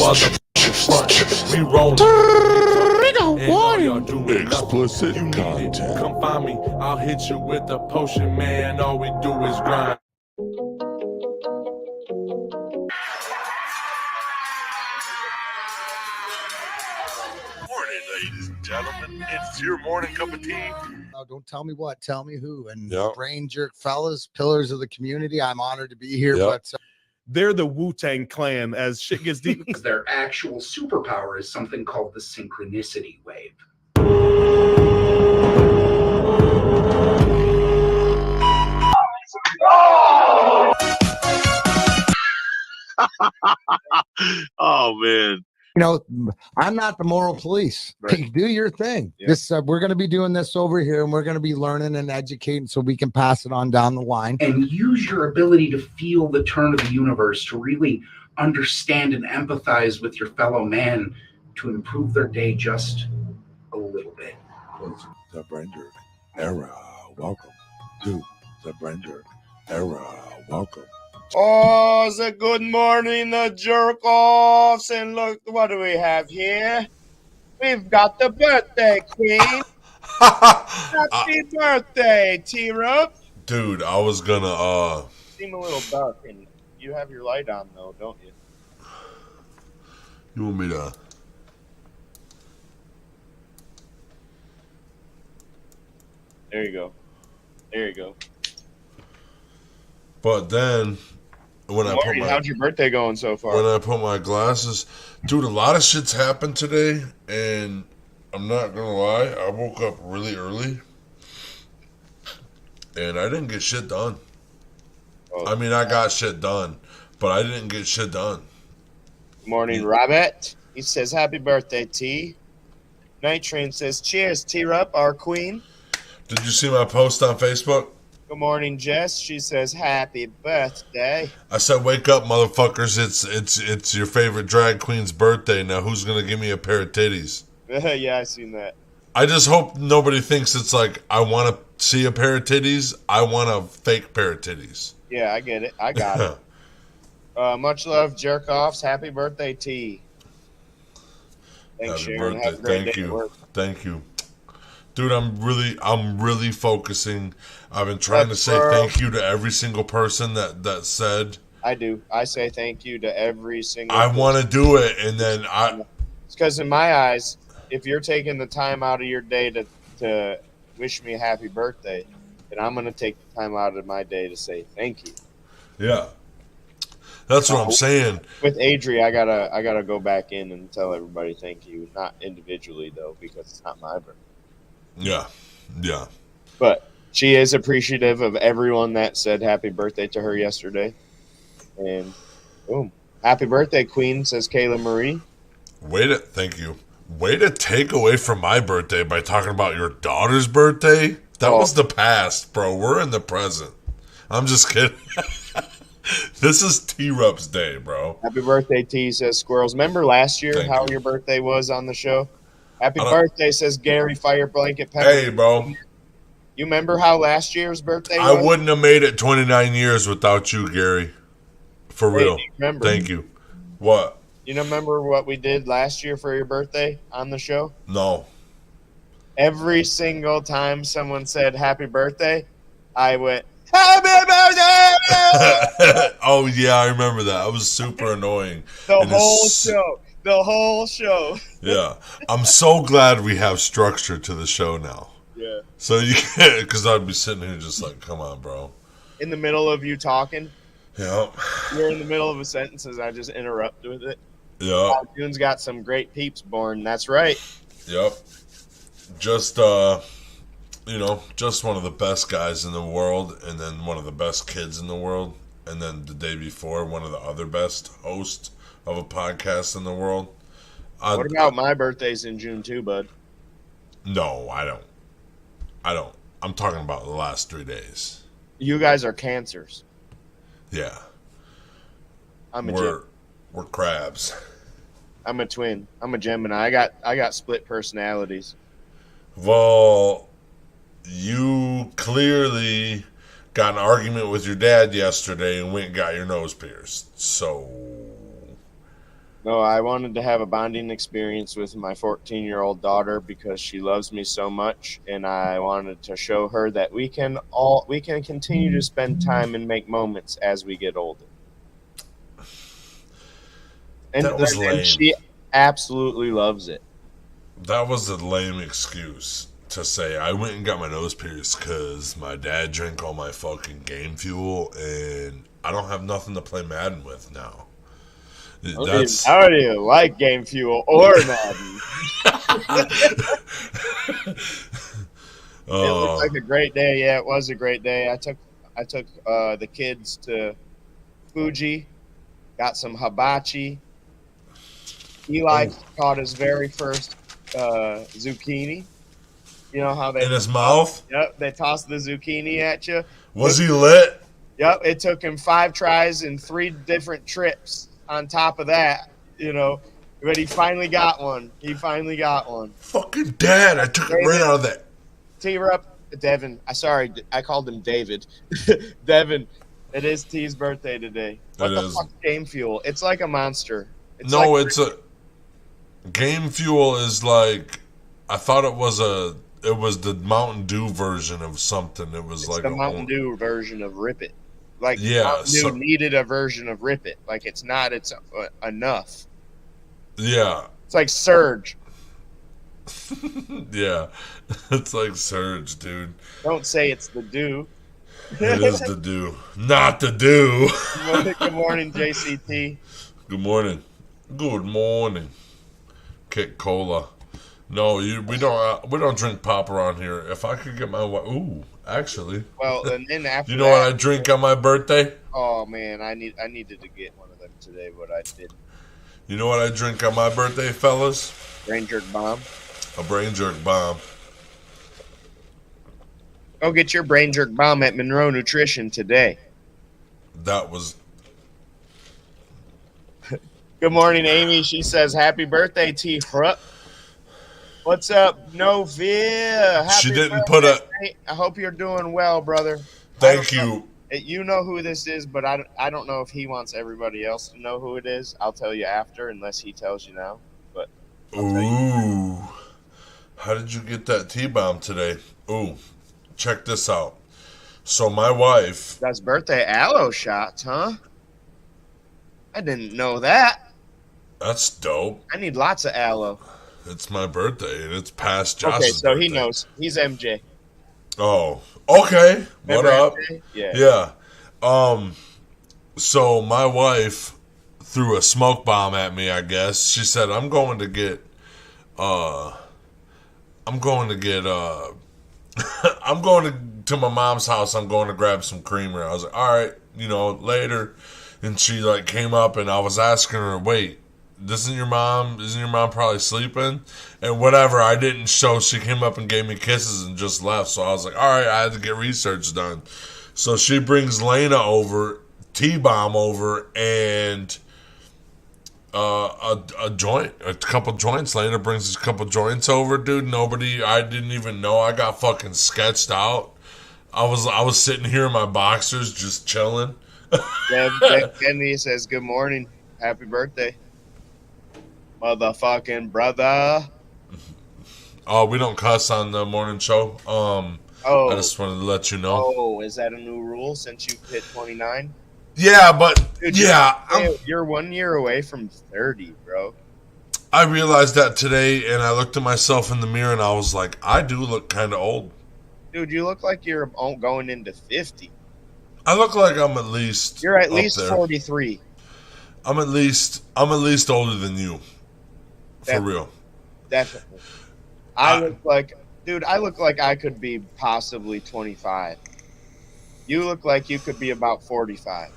are the front. We roll. And all y'all doing Explicit you need content. it. Come find me. I'll hit you with the potion, man. All we do is grind. Morning, ladies and gentlemen. It's your morning cup of tea. Oh, don't tell me what, tell me who. And Yep. brain jerk fellas, pillars of the community. I'm honored to be here, Yep. but They're the Wu-Tang Clan as shit gets deep. Their actual superpower is something called the synchronicity wave. Oh, man. you know, I'm not the moral police. Right. Hey, do your thing. Yeah. This we're going to be doing this over here, and we're going to be learning and educating so we can pass it on down the line. And use your ability to feel the turn of the universe, to really understand and empathize with your fellow man, to improve their day just a little bit. The Branger era. Welcome to the Branger era. Welcome. Oh, the good morning, the jerk offs, and look, what do we have here? We've got the birthday queen. Happy birthday, T-Rup. Dude, I was gonna Seem a little dark, and you have your light on though, don't you? you want me to There you go. There you go. but then when I put Morning, my how's your birthday going so far? when I put my glasses, dude, a lot of shit's happened today, and I'm not gonna lie, I woke up really early and I didn't get shit done. Oh, I mean, I got shit done, but I didn't get shit done. morning, Robert. He says, happy birthday, T. Night Train says, cheers, T-Rup, our queen. Did you see my post on Facebook? Good morning, Jess. She says, happy birthday. I said, "Wake up, motherfuckers! It's your favorite drag queen's birthday. Now, who's gonna give me a pair of titties?" Yeah, I seen that. I just hope nobody thinks it's like I want to see a pair of titties. I want a fake pair of titties. Yeah, I get it. I got it. Much love, jerk offs. Happy birthday, T. Thanks, Happy Sharon. birthday! Have a great Thank day at work. you, thank you, dude. I'm really focusing. I've been trying to say thank you to every single person that said. I do. I say thank you to every single I person. want to do it, and then It's because in my eyes, if you're taking the time out of your day to wish me a happy birthday, then I'm going to take the time out of my day to say thank you. yeah, that's what I'm saying. With Adri, I gotta go back in and tell everybody thank you, not individually though, because it's not my birthday. Yeah. But she is appreciative of everyone that said happy birthday to her yesterday. And boom. Happy birthday, Queen, says Kayla Marie. Thank you. Way to take away from my birthday by talking about your daughter's birthday. That was the past, bro. We're in the present. I'm just kidding. This is T-Rup's day, bro. Happy birthday, T, says Squirrels. Remember last year Thank how you. your birthday was on the show? Happy birthday, says Gary Fire Blanket Pepper. Hey, bro. You remember how last year's birthday I was? wouldn't have made it 29 years without you, Gary. For Hey, real. do you remember? Thank you. What? You remember what we did last year for your birthday on the show? No. Every single time someone said happy birthday, I went, happy birthday! Oh, yeah, I remember that. I was super annoying. The And whole it's- show. The whole show. Yeah. I'm so glad we have structure to the show now. Yeah. So you can't, because I'd be sitting here just like, come on, bro. In the middle of you talking, Yep. you're in the middle of a sentence as I just interrupt with it. Yep. June's got some great peeps born. That's right. Yep. Just, just one of the best guys in the world, and then one of the best kids in the world, and then the day before, one of the other best hosts of a podcast in the world. What about my birthday's in June too, bud? No, I don't. I'm talking about the last 3 days. You guys are cancers. Yeah. I'm a Gem. We're crabs. I'm a twin. I'm a Gemini. I got split personalities. Well, you clearly got an argument with your dad yesterday and went and got your nose pierced. So No, I wanted to have a bonding experience with my 14-year-old daughter because she loves me so much, and I wanted to show her that we can continue to spend time and make moments as we get older. That was And lame. she absolutely loves it. That was a lame excuse to say I went and got my nose pierced because my dad drank all my fucking game fuel and I don't have nothing to play Madden with now. That's I don't even like Game Fuel or Madden. It looked like a great day. Yeah, it was a great day. I took the kids to Fuji, got some hibachi. Eli caught his very first zucchini. You know how they in his mouth. Yep, they toss the zucchini at you. Was he lit? Yep, it took him 5 tries and 3 different trips on top of that, but he finally got one. Fucking dad, I took it right out of that. Tear up, Devin. Sorry, I called him David. Devin, it is T's birthday today. What the fuck, Game Fuel? It's like a monster. It's Game Fuel is like, I thought it was the Mountain Dew version of something. It's like the Mountain Dew version of Rip It. Like, yeah, Mountain Dew needed a version of Rip It. Like, it's enough. Yeah. It's like Surge. Yeah. It's like Surge, dude. Don't say it's the Dew. It is the Dew. Not the Dew. Good morning, JCT. Good morning. Good morning. Kick Cola. No, we don't drink pop around here. If I could get my wife, actually. Well, and then after you know what I drink on my birthday? Oh man, I needed to get one of them today, but I didn't. You know what I drink on my birthday, fellas? Brain jerk bomb. A brain jerk bomb. Go get your brain jerk bomb at Monroe Nutrition today. That was. Good morning, Amy. She says, "Happy birthday, T. Hrup." What's up, Novia? She didn't put a. I hope you're doing well, brother. Thank you. You know who this is, but I don't know if he wants everybody else to know who it is. I'll tell you after, unless he tells you now. But ooh, how did you get that T-bomb today? Ooh, check this out. So my wife. That's birthday aloe shots, huh? I didn't know that. That's dope. I need lots of aloe. It's my birthday, and it's past Josh's Okay, so birthday. he knows. He's MJ. Oh, okay. Remember what up? MJ? Yeah. Yeah. So my wife threw a smoke bomb at me, I guess. She said, I'm going to get I'm going to my mom's house. I'm going to grab some creamer. I was like, all right, later. And she came up and I was asking her, wait, isn't your mom probably sleeping? And whatever, I didn't show. She came up and gave me kisses and just left. So I was like, all right, I had to get research done. So she brings Lena over, T-bomb over, and a joint, a couple joints. Lena brings a couple joints over, dude. I didn't even know. I got fucking sketched out. I was sitting here in my boxers just chilling. Dev Kennedy says, good morning. Happy birthday. Motherfucking brother. Oh, we don't cuss on the morning show. I just wanted to let you know. Oh, is that a new rule since you hit 29? Yeah, but dude, you're 1 year away from 30, bro. I realized that today, and I looked at myself in the mirror, and I was like, I do look kind of old. Dude, you look like you're going into 50. I look like I'm at least. You're at least 43. I'm at least older than you. For real. Definitely. I look like I could be possibly 25. You look like you could be about 45.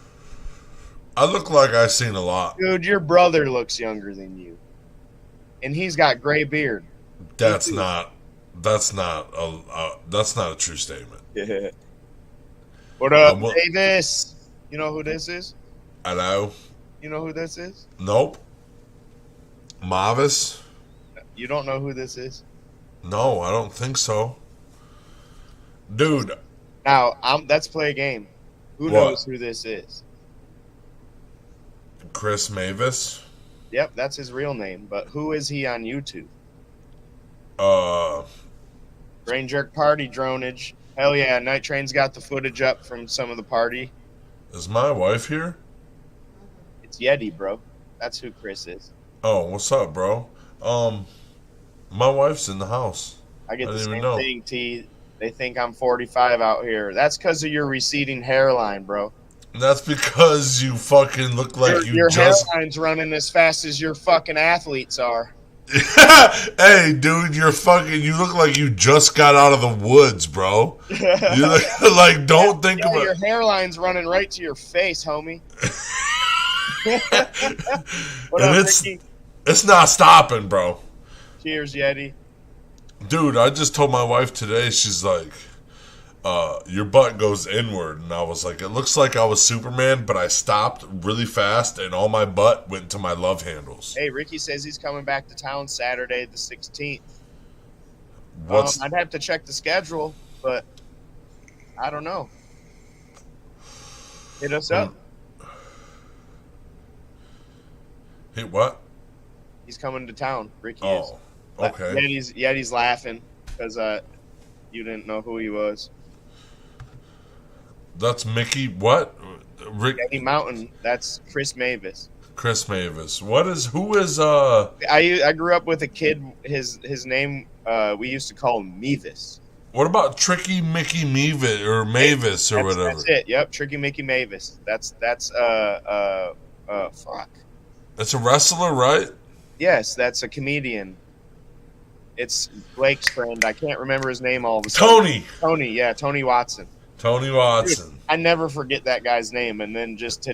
I look like I've seen a lot. Dude, your brother looks younger than you. And he's got gray beard. That's not a true statement. Yeah. What up, Davis? You know who this is? Hello. You know who this is? Nope. Mavis? You don't know who this is? No, I don't think so. Dude. Now, let's play a game. Who knows who this is? Chris Mavis? Yep, that's his real name. But who is he on YouTube? Brain Jerk Party Dronage. Hell yeah, Night Train's got the footage up from some of the party. Is my wife here? It's Yeti, bro. That's who Chris is. Oh, what's up, bro? My wife's in the house. I get the didn't even same know. thing, T. They think I'm 45 out here. That's because of your receding hairline, bro. That's because you fucking look like Your just. hairline's running as fast as your fucking athletes are. Hey, dude, you look like you just got out of the woods, bro. You look like, don't think about your hairline's running right to your face, homie. What and up, Ricky? it's not stopping, bro. Cheers, Yeti. Dude, I just told my wife today, she's like, your butt goes inward. And I was like, it looks like I was Superman, but I stopped really fast and all my butt went to my love handles. Hey, Ricky says he's coming back to town Saturday the 16th. I'd have to check the schedule, but I don't know. Hit us up. Hey, what? He's coming to town. Ricky is. Oh, okay. Yeti's laughing because you didn't know who he was. That's Mickey. What? Rick. Yeti Mountain. That's Chris Mavis. Chris Mavis. Who is? I grew up with a kid. His name we used to call him Mevis. What about Tricky Mickey Mavis or Mavis or whatever? That's it. Yep, Tricky Mickey Mavis. That's fuck. That's a wrestler, right? Yes, that's a comedian. It's Blake's friend. I can't remember his name all of a sudden. Tony, yeah, Tony Watson. Tony Watson. Dude, I never forget that guy's name, and then just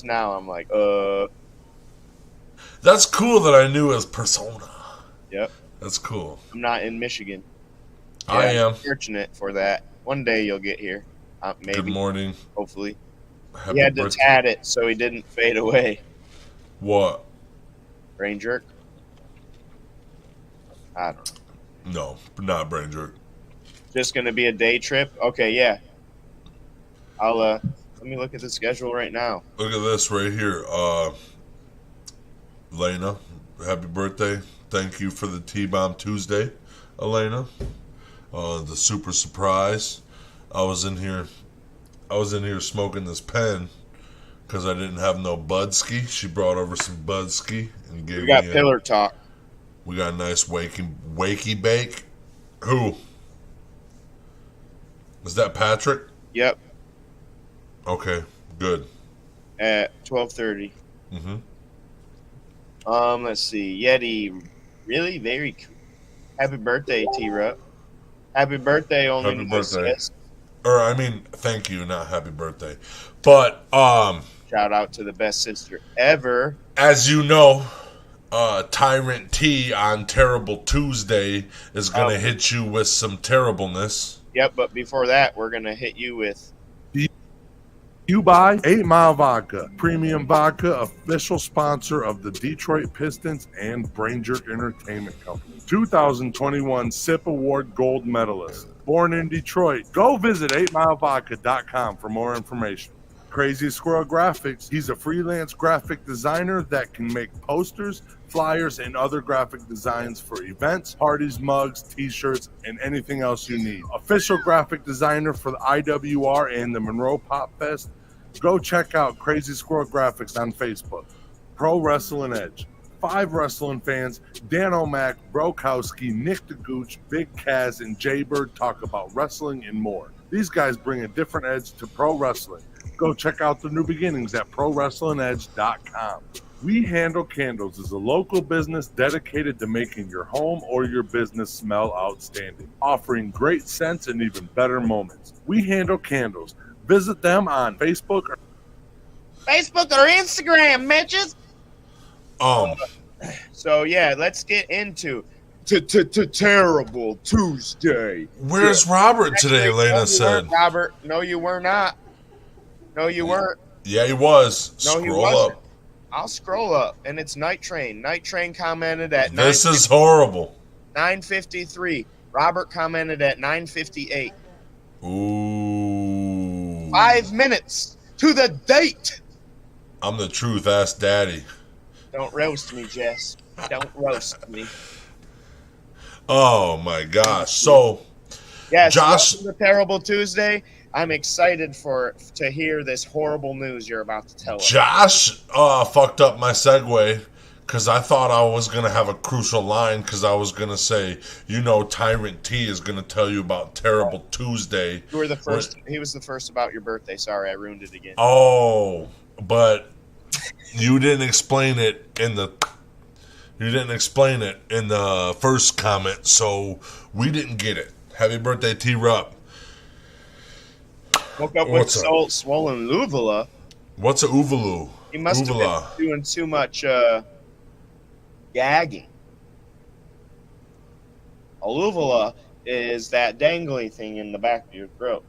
now, I'm like, That's cool that I knew his persona. Yep. That's cool. I'm not in Michigan. Yeah, I am. I'm fortunate for that. One day you'll get here. Maybe. Good morning. Hopefully. Happy He had birthday. to tat it so he didn't fade away. What? Brain jerk? I don't know. No, not brain jerk. Just going to be a day trip? Okay, yeah. I'll let me look at the schedule right now. Look at this right here. Elena, happy birthday. Thank you for the T-Bomb Tuesday, Elena. The super surprise. I was in here smoking this pen because I didn't have no Budski. She brought over some Budski and gave We got me pillar talk. We got a nice wakey bake. Who? Is that Patrick? Yep, Okay, good. at 12:30. Mm-hmm. Let's see. Yeti, really very cool. Happy birthday, T-Rup. Happy birthday, only Happy to birthday. assist. Or I mean, thank you, not happy birthday. But Shout out to the best sister ever. as you know, Tyrant T on Terrible Tuesday is gonna hit you with some terribleness. Yep, but before that, we're gonna hit you with You buy 8 Mile Vodka, premium vodka, official sponsor of the Detroit Pistons and Brain Jerk Entertainment Company. 2021 SIP Award gold medalist. Born in Detroit. Go visit 8milevodka.com for more information. Crazy Squirrel Graphics. He's a freelance graphic designer that can make posters, flyers, and other graphic designs for events, parties, mugs, t-shirts, and anything else you need. Official graphic designer for the IWR and the Monroe Pop Fest. Go check out Crazy Squirrel Graphics on Facebook. Pro Wrestling Edge. 5 wrestling fans, Dan O'Mac, Brokowski, Nick DeGooch, Big Kaz, and Jaybird talk about wrestling and more. These guys bring a different edge to pro wrestling. Go check out the new beginnings at ProWrestlingEdge.com. We Handle Candles is a local business dedicated to making your home or your business smell outstanding, offering great scents and even better moments. We Handle Candles. Visit them on Facebook or Instagram, bitches. Um, So yeah, let's get into Terrible Tuesday. where's Robert today? Actually, no, Elena you said. weren't, Robert, no, you were not. No, you weren't. Yeah, he was. No, he Scroll wasn't. up. I'll scroll up, and it's Night Train. Night Train commented at This is horrible. 9:53. Robert commented at 9:58. Ooh. 5 minutes to the date. I'm the truth. Ask Daddy. Don't roast me, Jess. Don't roast me. Oh my gosh. So Yes, Josh, welcome to Terrible Tuesday. I'm excited to hear this horrible news you're about to tell us. Josh fucked up my segue because I thought I was going to have a crucial line because I was going to say, Tyrant T is going to tell you about Terrible Tuesday. You were the first. He was the first about your birthday. Sorry, I ruined it again. Oh, but you didn't explain it in the first comment, so we didn't get it. Happy birthday, T-Rup. Woke up with swollen uvula. What's a uvula? He must have been doing too much gagging. A uvula is that dangly thing in the back of your throat.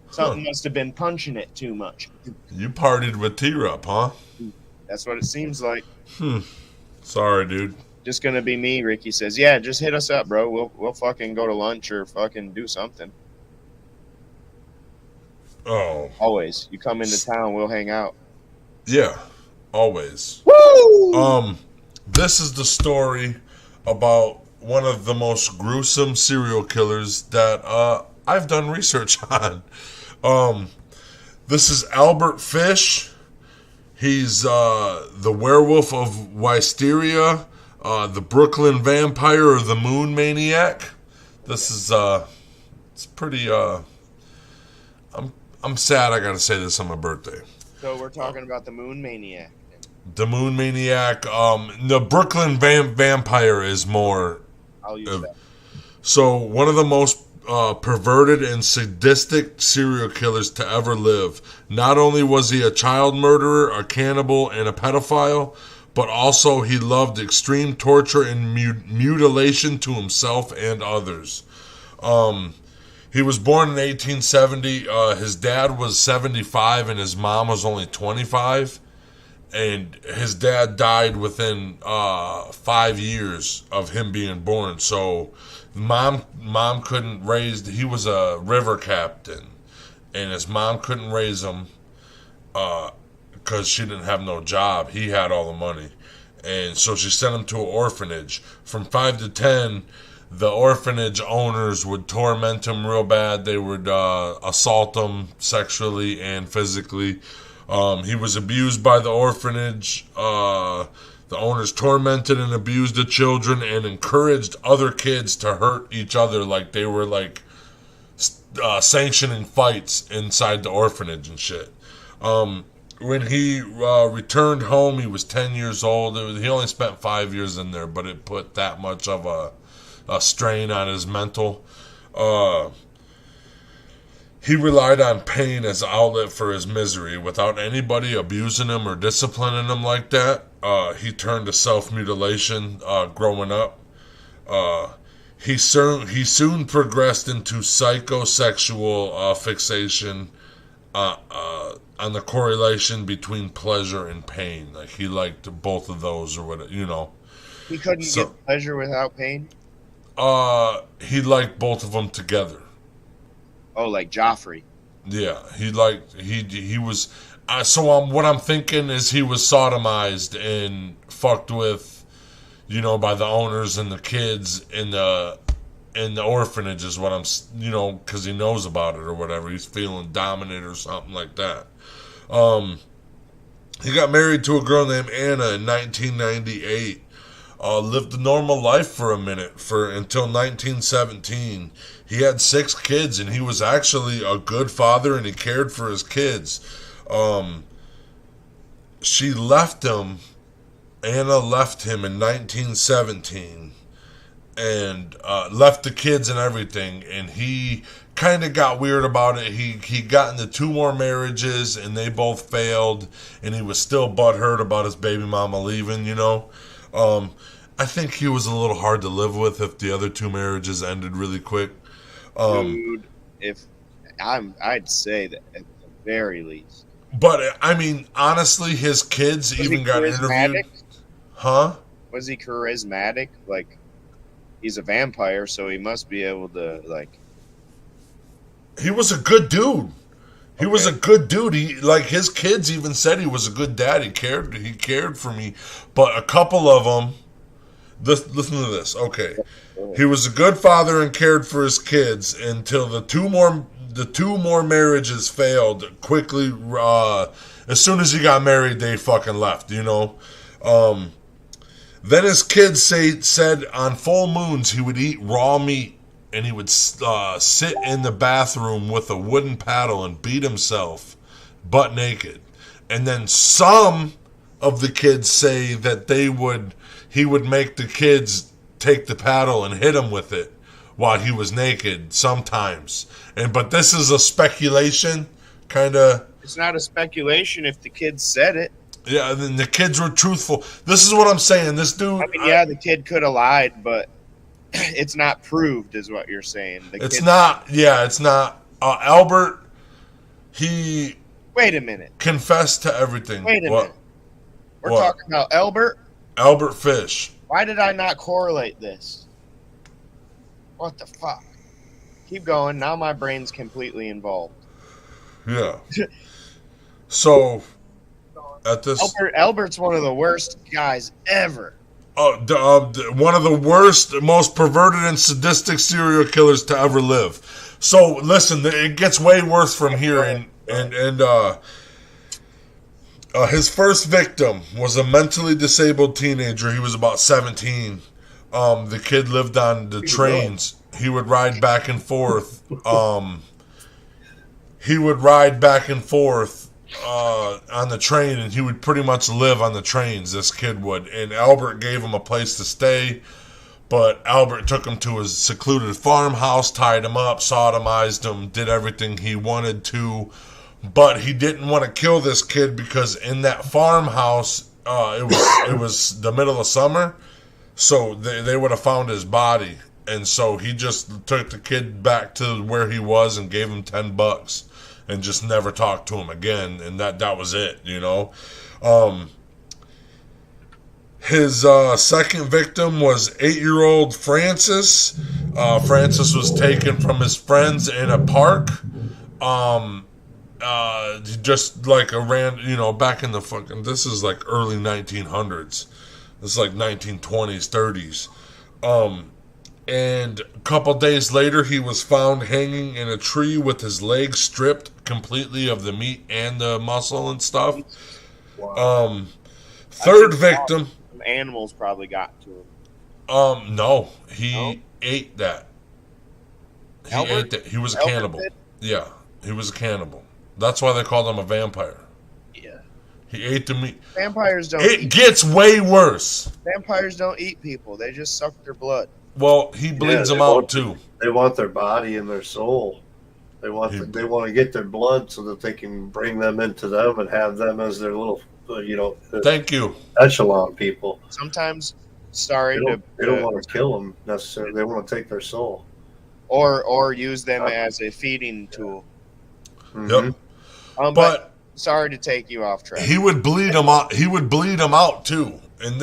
Something must have been punching it too much. You partied with T-Rup, huh? That's what it seems like. Sorry, dude. Just gonna be me, Ricky says. Yeah, just hit us up, bro. We'll fucking go to lunch or fucking do something. Oh. Always. You come into town, we'll hang out. Yeah, always. Woo! This is the story about one of the most gruesome serial killers that I've done research on. This is Albert Fish. He's the werewolf of Wisteria, the Brooklyn vampire, or the Moon Maniac. This is it's pretty. I'm sad I gotta say this on my birthday. So we're talking about the Moon Maniac. The Moon Maniac. The Brooklyn vampire is more. I'll use that. So one of the most perverted and sadistic serial killers to ever live. Not only was he a child murderer, a cannibal, and a pedophile, but also he loved extreme torture and mutilation to himself and others. He was born in 1870. His dad was 75 and his mom was only 25. And his dad died within 5 years of him being born. So mom couldn't raise. He was a river captain, and his mom couldn't raise him because she didn't have no job. He had all the money, and so she sent him to an orphanage. From 5 to 10, the orphanage owners would torment him real bad. They would assault him sexually and physically. He was abused by the orphanage. The owners tormented and abused the children and encouraged other kids to hurt each other, like they were like sanctioning fights inside the orphanage and shit. When he returned home, he was 10 years old. He only spent 5 years in there, but it put that much of a strain on his mental. He relied on pain as an outlet for his misery. Without anybody abusing him or disciplining him like that, he turned to self-mutilation growing up. He soon progressed into psychosexual fixation on the correlation between pleasure and pain. Like he liked both of those, or whatever, He couldn't get pleasure without pain? He liked both of them together. Oh, like Joffrey. Yeah, he was. What I'm thinking is he was sodomized and fucked with, by the owners and the kids in the orphanage is what I'm, because he knows about it or whatever. He's feeling dominant or something like that. He got married to a girl named Anna in 1998. Lived a normal life for a minute until 1917. He had 6 kids, and he was actually a good father, and he cared for his kids. She left him. Anna left him in 1917, and left the kids and everything. And he kind of got weird about it. He got into 2 more marriages, and they both failed. And he was still butthurt about his baby mama leaving. I think he was a little hard to live with if the other 2 marriages ended really quick. Dude, I'd say that at the very least. But I mean, honestly, his kids even got interviewed. Huh? Was he charismatic? Like, he's a vampire, so he must be able to, like. He was a good dude. He was a good dude. His kids even said he was a good dad. He cared for me. But a couple of them, listen to this. Okay, he was a good father and cared for his kids until the two more marriages failed quickly. As soon as he got married, they fucking left. Then his kids said on full moons he would eat raw meat. And he would sit in the bathroom with a wooden paddle and beat himself butt naked. And then some of the kids say that he would make the kids take the paddle and hit him with it while he was naked sometimes. But this is a speculation, kind of. It's not a speculation if the kids said it. Yeah, then the kids were truthful. This is what I'm saying. This dude. The kid could have lied, but it's not proved, is what you're saying. It's not. Albert, he. Wait a minute. Confessed to everything. Wait a minute. We're talking about Albert? Albert Fish. Why did I not correlate this? What the fuck? Keep going. Now my brain's completely involved. Yeah. So, at this... Albert's one of the worst guys ever. One of the worst, most perverted and sadistic serial killers to ever live. So listen, it gets way worse from here, and his first victim was a mentally disabled teenager. He was about 17. The kid lived on the trains. He would ride back and forth. On the train, and he would pretty much live on the trains, this kid would. And Albert gave him a place to stay, but Albert took him to his secluded farmhouse, tied him up, sodomized him, did everything he wanted to, but he didn't want to kill this kid because in that farmhouse, it was the middle of summer, so they would have found his body. And so he just took the kid back to where he was and gave him $10 and just never talked to him again. And that was it, His second victim was 8-year-old Francis. Francis was taken from his friends in a park. Just like back in the fucking, this is like early 1900s. This is like 1920s, 30s. And a couple days later, he was found hanging in a tree with his legs stripped completely of the meat and the muscle and stuff. Wow. Third victim. Some animals probably got to him. No, he ate that. Ate that. He was a cannibal. Yeah, he was a cannibal. That's why they called him a vampire. Yeah. He ate the meat. Vampires don't. It gets way worse. Vampires don't eat people. They just suck their blood. Well, he bleeds them out too. They want their body and their soul. They want to get their blood so that they can bring them into them and have them as their little, Thank you. Echelon people. Sometimes, they don't want to kill them necessarily. They want to take their soul, or use them as a feeding tool. Yep. But sorry to take you off track. He would bleed them out. He would bleed them out too, and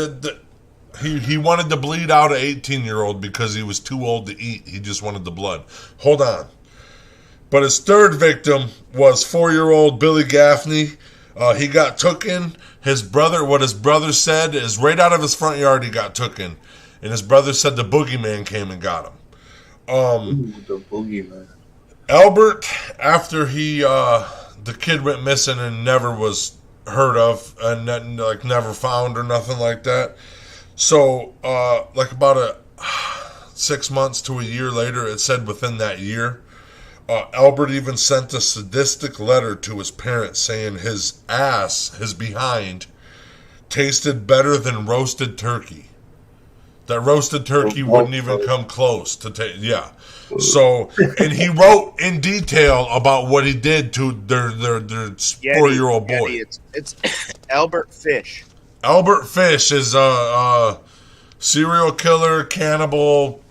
He wanted to bleed out an 18-year-old because he was too old to eat. He just wanted the blood. Hold on. But his third victim was 4-year-old Billy Gaffney. He got tooken. What his brother said is right out of his front yard he got tooken. And his brother said the boogeyman came and got him. The boogeyman. Albert, after the kid went missing and never was heard of and never found or nothing like that. So, about 6 months to a year later, it said within that year, Albert even sent a sadistic letter to his parents saying his behind, tasted better than roasted turkey. That roasted turkey wouldn't even come close to taste. Yeah. So, and he wrote in detail about what he did to their 4-year-old boy. It's Albert Fish. Albert Fish is a serial killer, cannibal,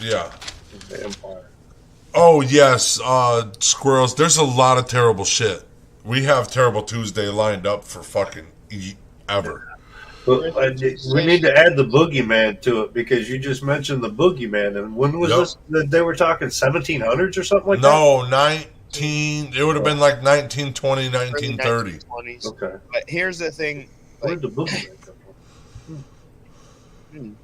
yeah. Vampire. Oh, yes, squirrels. There's a lot of terrible shit. We have Terrible Tuesday lined up for fucking ever. But we need to add the boogeyman to it because you just mentioned the boogeyman. And when was this? They were talking 1700s or something like that? No, It would have been like 1920, 1930. 1920s. Okay. But here's the thing. Where Like, did the boogeyman come from?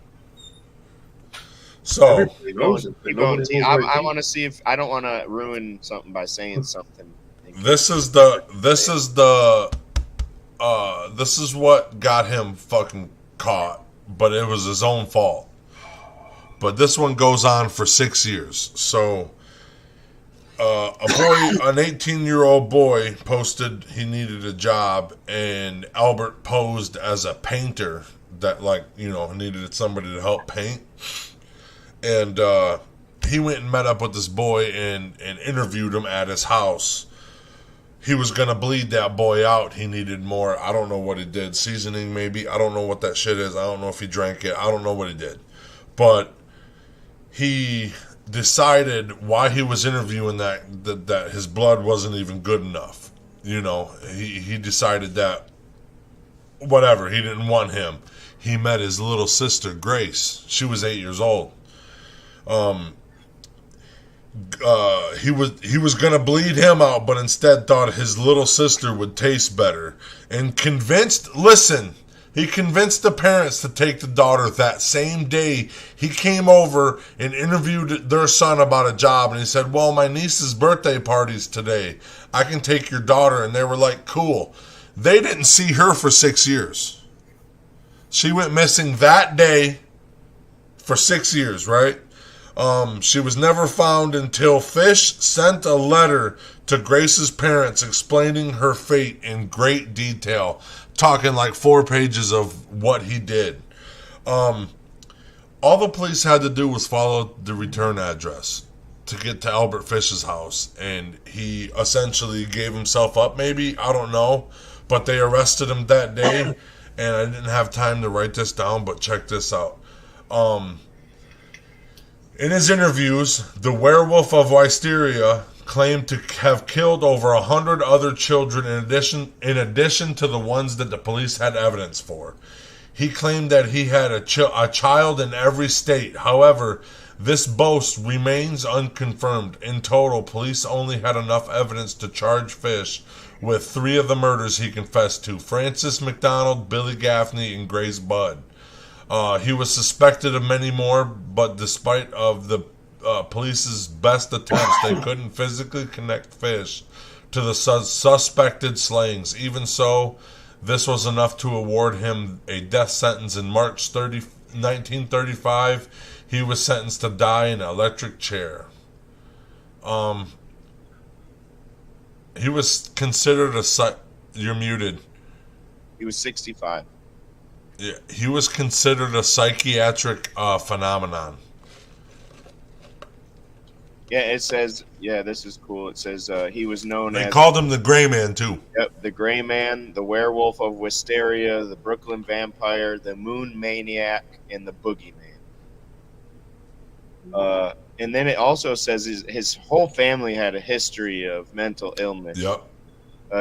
So Everybody knows it, but keep going, nobody T. knows where it I came want to see if I don't want to ruin something by saying something. this is what got him fucking caught, but it was his own fault. But this one goes on for 6 years. So an 18-year-old boy posted he needed a job, and Albert posed as a painter that, like, you know, needed somebody to help paint. And he went and met up with this boy and interviewed him at his house. He was going to bleed that boy out. He needed more. I don't know what he did. Seasoning, maybe. I don't know what that shit is. I don't know if he drank it. I don't know what he did. But he decided while he was interviewing that his blood wasn't even good enough. You know, he decided that whatever, he didn't want him. He met his little sister, Grace. She was 8 years old. He was gonna bleed him out, but instead thought his little sister would taste better, and he convinced the parents to take the daughter that same day. He came over and interviewed their son about a job, and he said, well, my niece's birthday party's today. I can take your daughter. And they were like, cool. They didn't see her for 6 years. She went missing that day for 6 years, right? She was never found until Fish sent a letter to Grace's parents explaining her fate in great detail, talking like 4 pages of what he did. All the police had to do was follow the return address to get to Albert Fish's house, and he essentially gave himself up, maybe, I don't know, but they arrested him that day, and I didn't have time to write this down, but check this out. In his interviews, the werewolf of Wisteria claimed to have killed over 100 other children in addition to the ones that the police had evidence for. He claimed that he had a child in every state. However, this boast remains unconfirmed. In total, police only had enough evidence to charge Fish with 3 of the murders he confessed to: Francis McDonald, Billy Gaffney, and Grace Budd. He was suspected of many more, but despite of the police's best attempts, they couldn't physically connect Fish to the suspected slayings. Even so, this was enough to award him a death sentence in March 1935. He was sentenced to die in an electric chair. He was considered You're muted. He was 65. Yeah, he was considered a psychiatric phenomenon. Yeah, it says, this is cool. It says he was known as... They called him the Gray Man, too. Yep, the Gray Man, the Werewolf of Wisteria, the Brooklyn Vampire, the Moon Maniac, and the Boogeyman. And then it also says his whole family had a history of mental illness. Yep.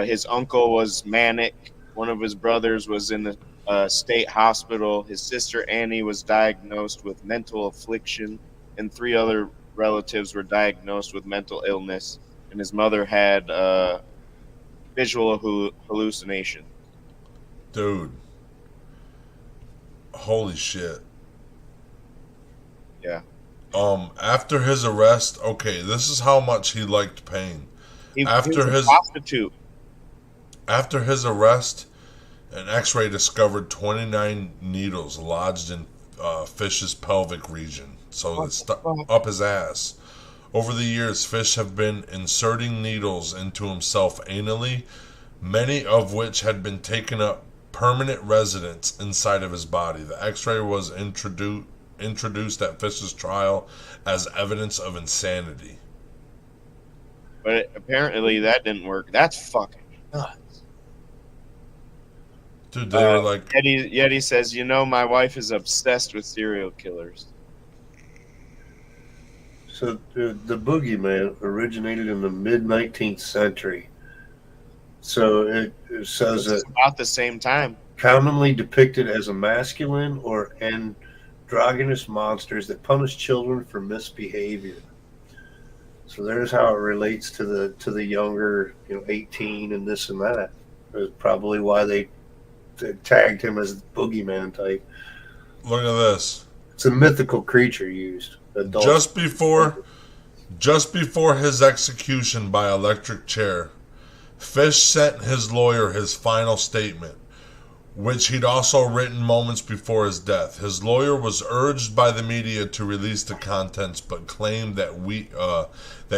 His uncle was manic. One of his brothers was in the state hospital. His sister Annie was diagnosed with mental affliction, and 3 other relatives were diagnosed with mental illness. And his mother had visual hallucination. Dude. Holy shit. Yeah. After his arrest, okay, this is how much he liked pain. He was a prostitute. After his arrest, an X-ray discovered 29 needles lodged in Fish's pelvic region, so it's up his ass. Over the years, Fish have been inserting needles into himself anally, many of which had been taken up permanent residence inside of his body. The X-ray was introduced at Fish's trial as evidence of insanity. But apparently that didn't work. That's fucking nuts. Dude, they were like... Yeti says, my wife is obsessed with serial killers. So the boogeyman originated in the mid-19th century. So it says that about the same time. Commonly depicted as a masculine or androgynous monsters that punish children for misbehavior. So there's how it relates to the younger, 18 and this and that. That's probably why they tagged him as the boogeyman type. Look at this. It's a mythical creature used. Adult. Just before his execution by electric chair, Fish sent his lawyer his final statement, which he'd also written moments before his death. His lawyer was urged by the media to release the contents, but claimed that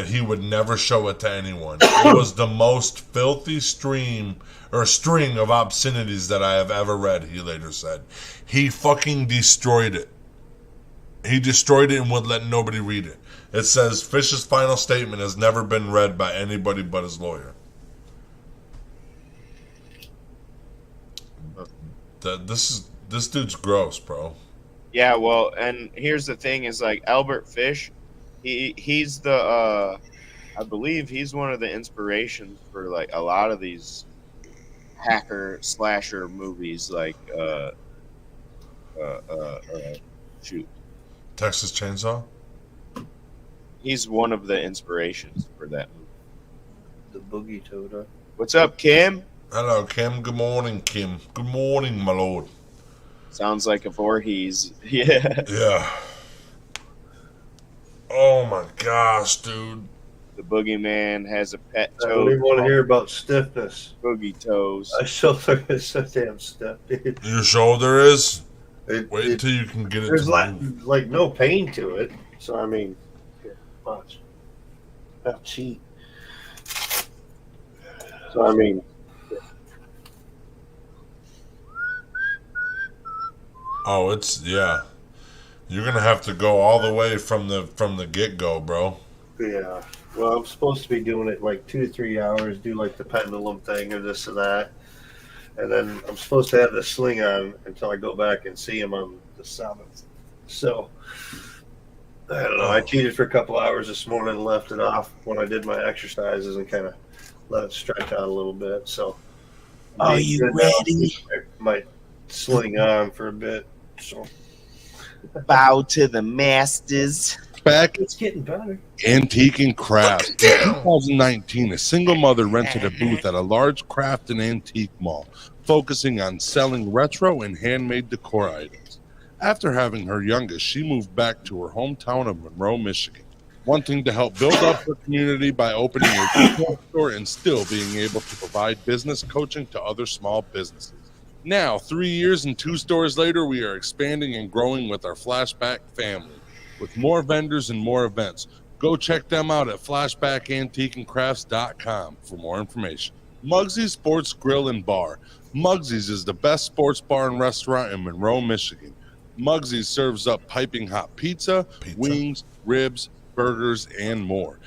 he would never show it to anyone. It was the most filthy string of obscenities that I have ever read, he later said. He fucking destroyed it. He destroyed it and would let nobody read it. It says Fish's final statement has never been read by anybody but his lawyer. This dude's gross, bro. Yeah, well, and here's the thing: is like Albert Fish, he's the I believe he's one of the inspirations for like a lot of these hacker slasher movies, like Texas Chainsaw. He's one of the inspirations for that movie. The Boogie Toad. What's up, Kim? Hello, Kim. Good morning, Kim. Good morning, my lord. Sounds like a Voorhees. Yeah. Yeah. Oh my gosh, dude. The boogeyman has a pet I toad. don't even want to hear about stiffness. Boogie toes. I still think it's so damn stiff, dude. Your shoulder is? Wait It- until you can get it There's to move. like no pain to it. So, I mean, much. Not cheap. So, I mean, Oh, it's yeah. You're gonna have to go all the way from the get go, bro. yeah. Well, I'm supposed to be doing it like 2 to 3 hours, do like the pendulum thing or this or that. And then I'm supposed to have the sling on until I go back and see him on the 7th. So, I don't know. I cheated for a couple hours this morning and left it off when I did my exercises and kind of let it stretch out a little bit. So, Are you ready? I might sling on for a bit. So, Bow to the masters. Back it's getting better. Antique and Craft. In 2019, a single mother rented a booth at a large craft and antique mall, focusing on selling retro and handmade decor items. After having her youngest, she moved back to her hometown of Monroe, Michigan, wanting to help build up her community by opening a retail store and still being able to provide business coaching to other small businesses. Now, 3 years and 2 stores later, we are expanding and growing with our Flashback family, with more vendors and more events. Go check them out at flashbackantiqueandcrafts.com for more information. Mugsy Sports Grill and Bar. Mugsy's is the best sports bar and restaurant in Monroe, Michigan. Mugsy's serves up piping hot pizza, wings, ribs, burgers, and more.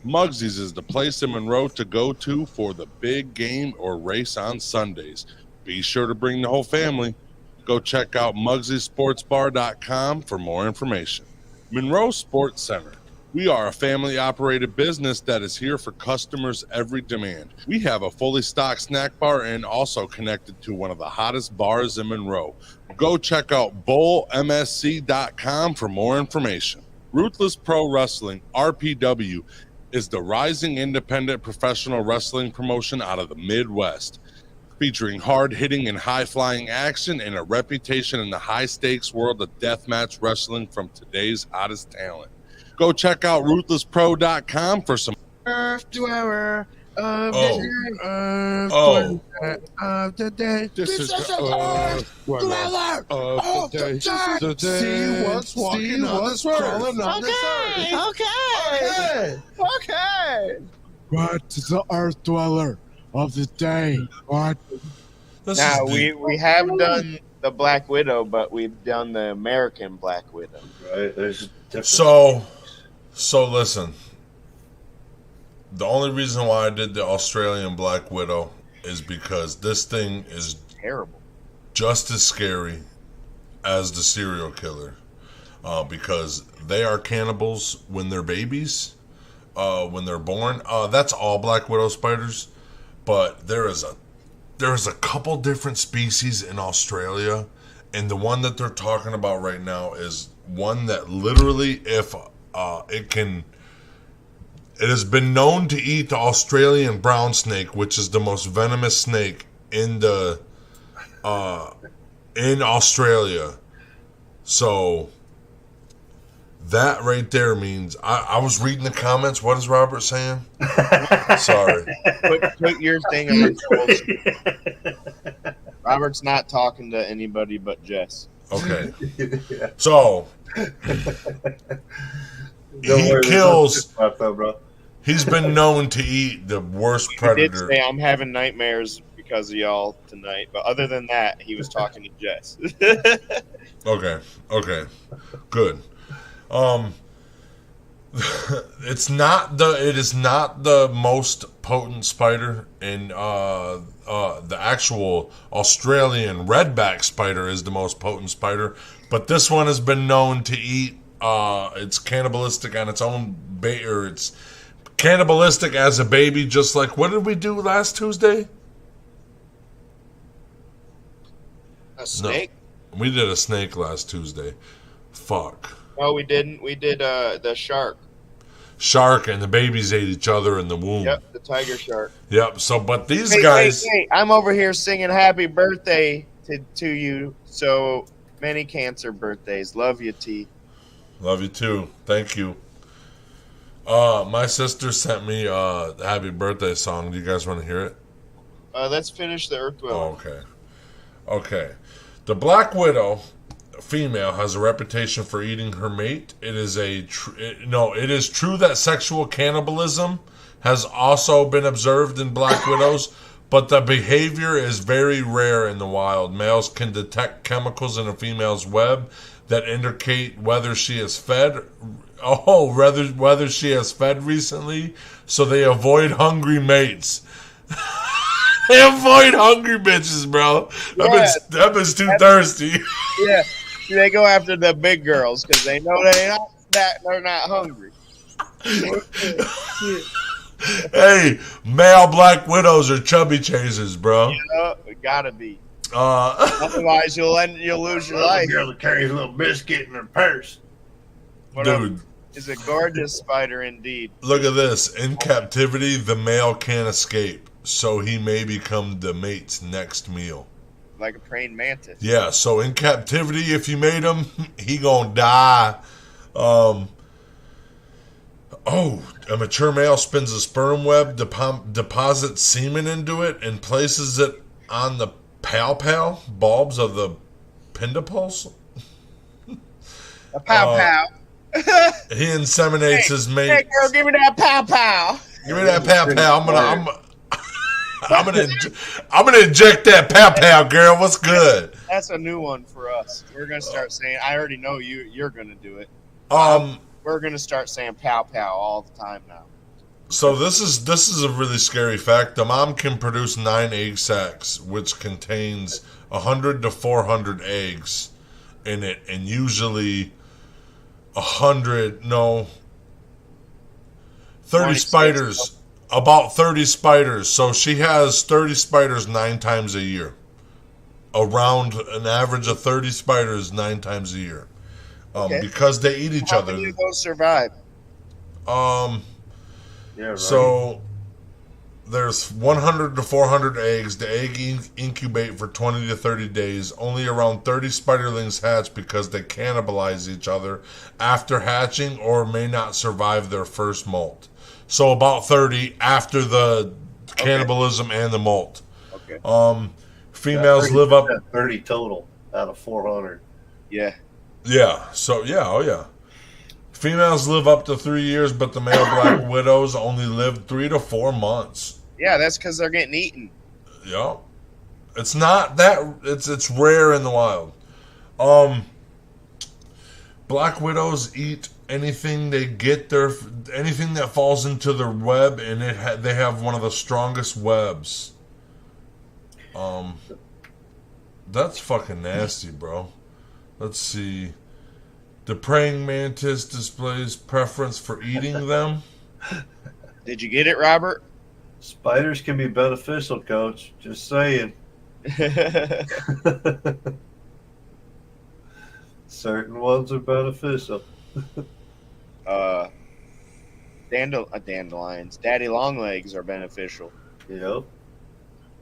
Mugsy's is the place in Monroe to go to for the big game or race on Sundays. Be sure to bring the whole family. Go check out MugsySportsBar.com for more information. Monroe Sport Center. We are a family-operated business that is here for customers' every demand. We have a fully stocked snack bar and also connected to one of the hottest bars in Monroe. Go check out BowlMSC.com for more information. Ruthless Pro Wrestling, RPW, is the rising independent professional wrestling promotion out of the Midwest, featuring hard-hitting and high-flying action and a reputation in the high-stakes world of deathmatch wrestling from today's hottest talent. Go check out RuthlessPro.com for some Earth Dweller of the day. This is the Earth Dweller of the day. See what's walking on this earth. Okay. What is the Earth Dweller of the day? What? Now we have done the Black Widow, but we've done the American Black Widow. Right? There's different. So listen. The only reason why I did the Australian Black Widow is because this thing is Terrible. just as scary as the serial killer, because they are cannibals when they're babies, when they're born. That's all Black Widow spiders, but there is a couple different species in Australia, and the one that they're talking about right now is one that literally, if it can It has been known to eat the Australian brown snake, which is the most venomous snake in Australia. So that right there means I was reading the comments. What is Robert saying? Sorry. Put your thing on hold. Robert's not talking to anybody but Jess. Okay. So he kills. Bro. He's been known to eat the worst predator. He did say, I'm having nightmares because of y'all tonight. But other than that, he was talking to Jess. Okay. Good. It is not the most potent spider, and the actual Australian redback spider is the most potent spider, but this one has been known to eat. It's cannibalistic on its own or it's cannibalistic as a baby, just like, what did we do last Tuesday? A snake? No, we did a snake last Tuesday. Fuck. No, we didn't. We did the shark. Shark and the babies ate each other in the womb. Yep, the tiger shark. Yep. So, but these guys. Hey, I'm over here singing happy birthday to you. So many cancer birthdays. Love you, T. Love you too. Thank you. My sister sent me a happy birthday song. Do you guys want to hear it? Let's finish the Earth Dweller. Okay. The Black Widow female has a reputation for eating her mate. It is true that sexual cannibalism has also been observed in black widows, but the behavior is very rare in the wild. Males can detect chemicals in a female's web that indicate whether she has fed recently, so they avoid hungry mates. They avoid hungry bitches, bro. That bitch too thirsty. Yeah, they go after the big girls because they know they're not hungry. Hey, male black widows are chubby chasers, bro. It gotta be. Otherwise, you'll lose your life. Girl that carries a little biscuit in her purse. Dude, is a gorgeous spider indeed. Look at this. In captivity, the male can't escape, so he may become the mate's next meal. Like a praying mantis. Yeah, so in captivity, if you made him, he gonna die. A mature male spins a sperm web, deposits semen into it, and places it on the palpal bulbs of the pindipules. A pow. He inseminates his mate. Hey, girl, give me that pow. Give me that pow. I'm gonna inject that pow, girl. What's good? That's a new one for us. We're gonna start saying. I already know you're gonna do it. We're gonna start saying pow all the time now. So this is a really scary fact. The mom can produce 9 egg sacs, which contains 100 to 400 eggs in it, and usually 30 spiders. About 30 spiders. So she has 30 spiders 9 times a year. Around an average of 30 spiders 9 times a year. Because they eat each other. How many of those survive? Yeah, right. So there's 100 to 400 eggs. The egg incubate for 20 to 30 days. Only around 30 spiderlings hatch because they cannibalize each other after hatching or may not survive their first molt. So about 30 after the cannibalism and the molt. Okay. Females live up 30 total out of 400. Yeah. Yeah. So yeah. Females live up to 3 years, but the male black widows only live 3 to 4 months. Yeah, that's because they're getting eaten. Yeah. It's not that it's rare in the wild. Black widows eat anything they get anything that falls into their web, and they have one of the strongest webs. That's fucking nasty, bro. Let's see. The praying mantis displays preference for eating them. Did you get it, Robert? Spiders can be beneficial, Coach. Just saying. Certain ones are beneficial. dandelions. Daddy long legs are beneficial. Yep.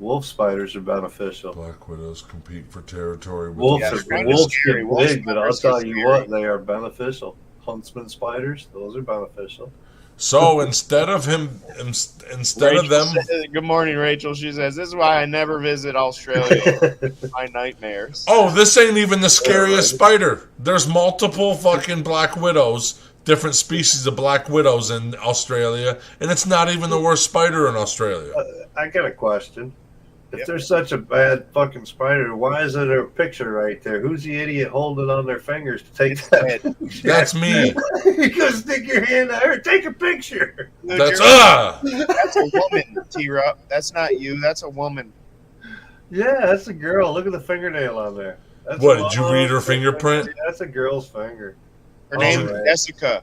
Wolf spiders are beneficial. Black widows compete for territory with Wolves, Yeah, are, they're kinda wolves scary. get Wolf big, but I'll spiders get tell you scary. what, they are beneficial. Huntsman spiders, those are beneficial. So instead of them, Good morning, Rachel. She says, "This is why I never visit Australia. My nightmares." oh, this ain't even the scariest spider. There's multiple fucking black widows, different species of black widows in Australia, and it's not even the worst spider in Australia. I got a question. If there's such a bad fucking spider, why is there a picture right there? Who's the idiot holding on their fingers to take that? That's me. You go stick your hand out here, take a picture. Dude, That's that's a woman, T-Rup. That's not you. That's a woman. Yeah, that's a girl. Look at the fingernail on there. That's What, a did you read her long fingerprint? That's a girl's finger. Her name is right. Jessica.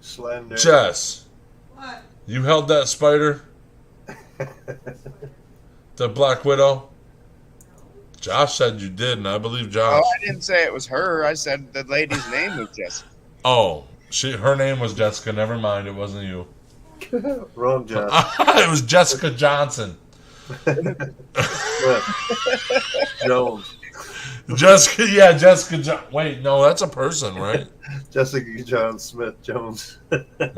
Slender. Jess, you held that spider, the black widow. Josh said you did, and I believe Josh. Oh, I didn't say it was her. I said the lady's name was Jessica. Oh, her name was Jessica. Never mind, it wasn't you. Wrong Josh. It was Jessica Johnson. Jones. Jessica. Wait, no, that's a person, right? Jessica John Smith Jones.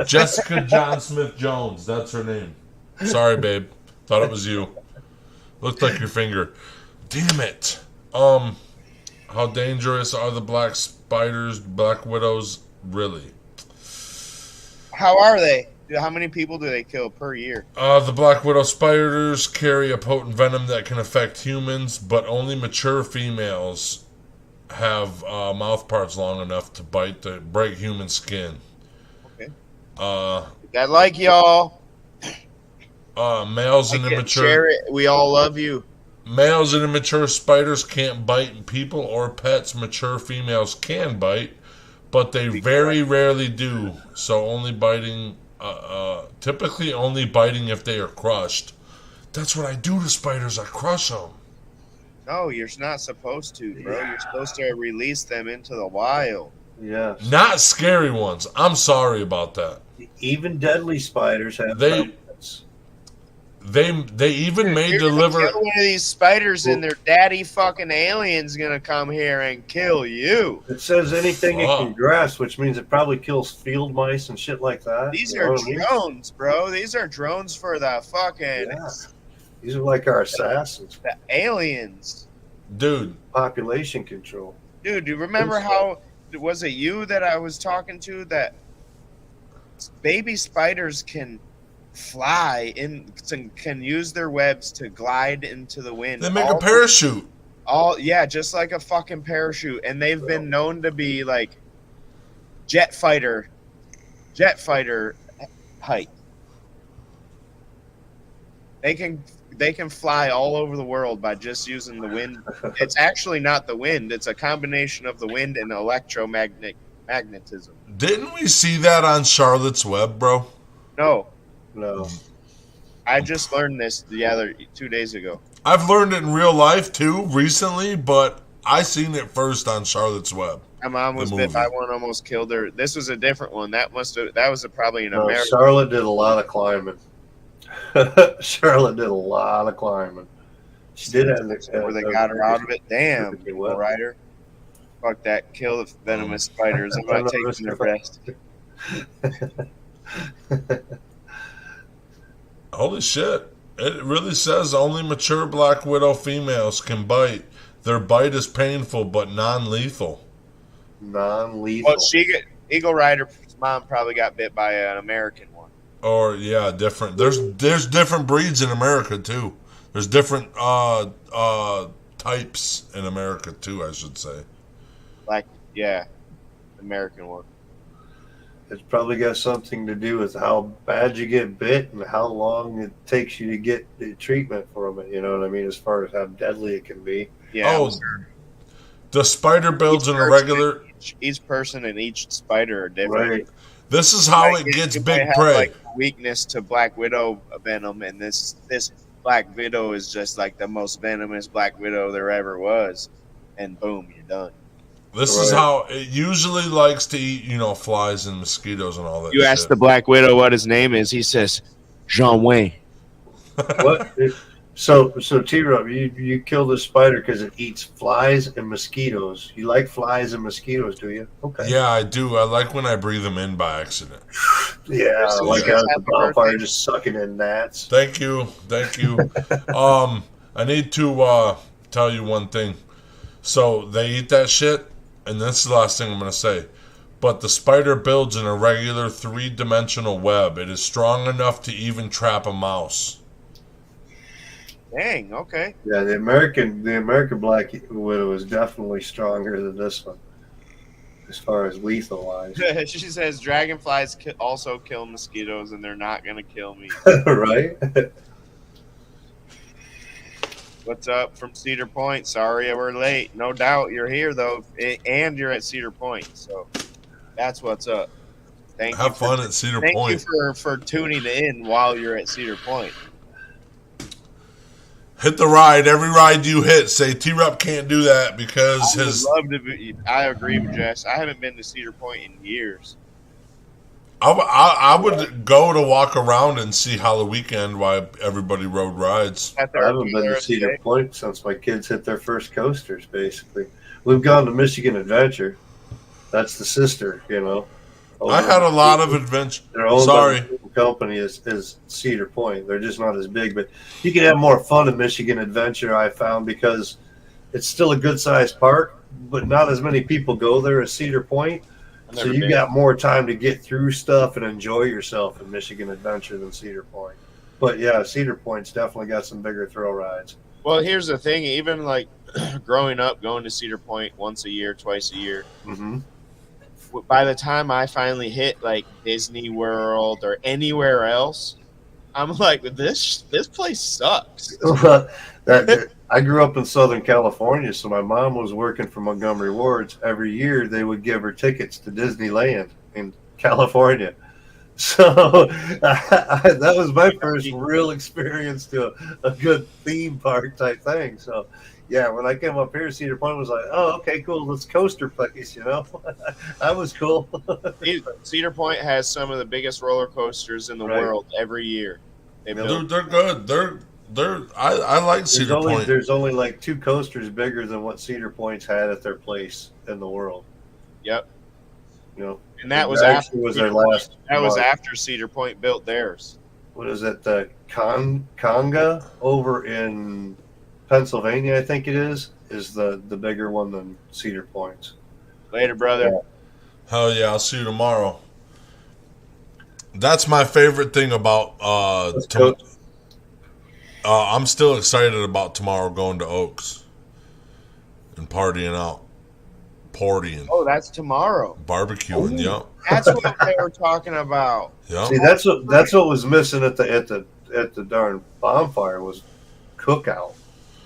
Jessica John Smith Jones. That's her name. Sorry, babe. Thought it was you. Looked like your finger. Damn it. How dangerous are the black spiders, black widows, really? How are they? How many people do they kill per year? The black widow spiders carry a potent venom that can affect humans, but only mature females have mouth parts long enough to break human skin. Okay. I like y'all. Males and immature. Share it. We all love you. Males and immature spiders can't bite people or pets. Mature females can bite, but they very rarely do. So only biting, typically only biting if they are crushed. That's what I do to spiders. I crush them. No, you're not supposed to, bro. You're supposed to release them into the wild. Yeah. Not scary ones. I'm sorry about that. Even deadly spiders have They pounds. they even may You're deliver. gonna kill one of these spiders, and their daddy fucking alien's gonna come here and kill you. It says anything it Fuck. can grasp, which means it probably kills field mice and shit like that. These You know are what I mean? drones, bro. These are drones for the fucking Yeah. These are like our assassins. the aliens. Dude, Population control. Dude, do you remember how was it you that I was talking to that baby spiders can fly can use their webs to glide into the wind? they make a parachute. Yeah, just like a fucking parachute, and they've been known to be like jet fighter height. They can fly all over the world by just using the wind. It's actually not the wind; it's a combination of the wind and magnetism. Didn't we see that on Charlotte's Web, bro? No, I just learned this 2 days ago. I've learned it in real life too recently, but I seen it first on Charlotte's Web. My mom was bit by one, almost killed her. This was a different one. That was probably an American. Charlotte did a lot of climbing. Charlotte did a lot of climbing. She did have where they got her out of it. Damn, Eagle Rider. Fuck that. Kill the venomous spiders. I'm not taking their breast. Holy shit. It really says only mature black widow females can bite. Their bite is painful but non-lethal. Non-lethal. Well, Eagle Rider's mom probably got bit by an American one. Or yeah, different. There's different breeds in America too. There's different types in America too, I should say. Like, yeah, American one. It's probably got something to do with how bad you get bit and how long it takes you to get the treatment from it. You know what I mean? As far as how deadly it can be. Yeah. Oh, the spider builds in a regular. Each person and each spider are different. Right. This is how it gets You big might have, prey. like, weakness to Black Widow venom, and this Black Widow is just like the most venomous Black Widow there ever was, and boom, you're done. This is how it usually likes to eat, flies and mosquitoes and all that You shit. ask the Black Widow what his name is. He says, Jean Wayne. What? So T-Rub, you kill this spider because it eats flies and mosquitoes. You like flies and mosquitoes, do you? Okay. Yeah, I do. I like when I breathe them in by accident. Yeah, like out at the bonfire, just sucking in gnats. Thank you. I need to tell you one thing. So they eat that shit, and this is the last thing I'm going to say. But the spider builds an irregular 3-dimensional web. It is strong enough to even trap a mouse. Dang, okay. Yeah, the American Black Widow is definitely stronger than this one, as far as lethal wise. She says dragonflies also kill mosquitoes, and they're not going to kill me. Right? What's up from Cedar Point? Sorry we're late. No doubt you're here, though, and you're at Cedar Point, so that's what's up. Have fun at Cedar Point. Thank you for tuning in while you're at Cedar Point. Hit the ride. Every ride you hit, say T-Rup can't do that because I agree with Jess. I haven't been to Cedar Point in years. I would go to walk around and see how the weekend why everybody rode rides. I haven't been to Cedar Point since my kids hit their first coasters, basically. We've gone to Michigan Adventure. That's the sister, I had a lot of adventure. Their own company is Cedar Point. They're just not as big, but you can have more fun in Michigan Adventure, I found, because it's still a good-sized park, but not as many people go there as Cedar Point. So you got more time to get through stuff and enjoy yourself in Michigan Adventure than Cedar Point. But yeah, Cedar Point's definitely got some bigger thrill rides. Well, here's the thing. Even like growing up, going to Cedar Point once a year, twice a year, by the time I finally hit like Disney World or anywhere else, I'm like, this place sucks. I grew up in Southern California, so my mom was working for Montgomery Wards. Every year, they would give her tickets to Disneyland in California. So that was my first real experience to a good theme park type thing. So, yeah, when I came up here, Cedar Point was like, oh, okay, cool, let's coaster place, That was cool. Cedar Point has some of the biggest roller coasters in the world every year. Dude, they're good. I like Cedar Point. There's only like 2 coasters bigger than what Cedar Point's had at their place in the world. Yep. And that was after Cedar Point built theirs. What is it? The Conga over in Pennsylvania, I think it is the bigger one than Cedar Point's. Later, brother. Yeah. Hell yeah, I'll see you tomorrow. That's my favorite thing about I'm still excited about tomorrow going to Oaks and partying out. Oh, that's tomorrow. Barbecuing, yeah. That's what they were talking about. Yeah. See, that's what was missing at the darn bonfire was cookout.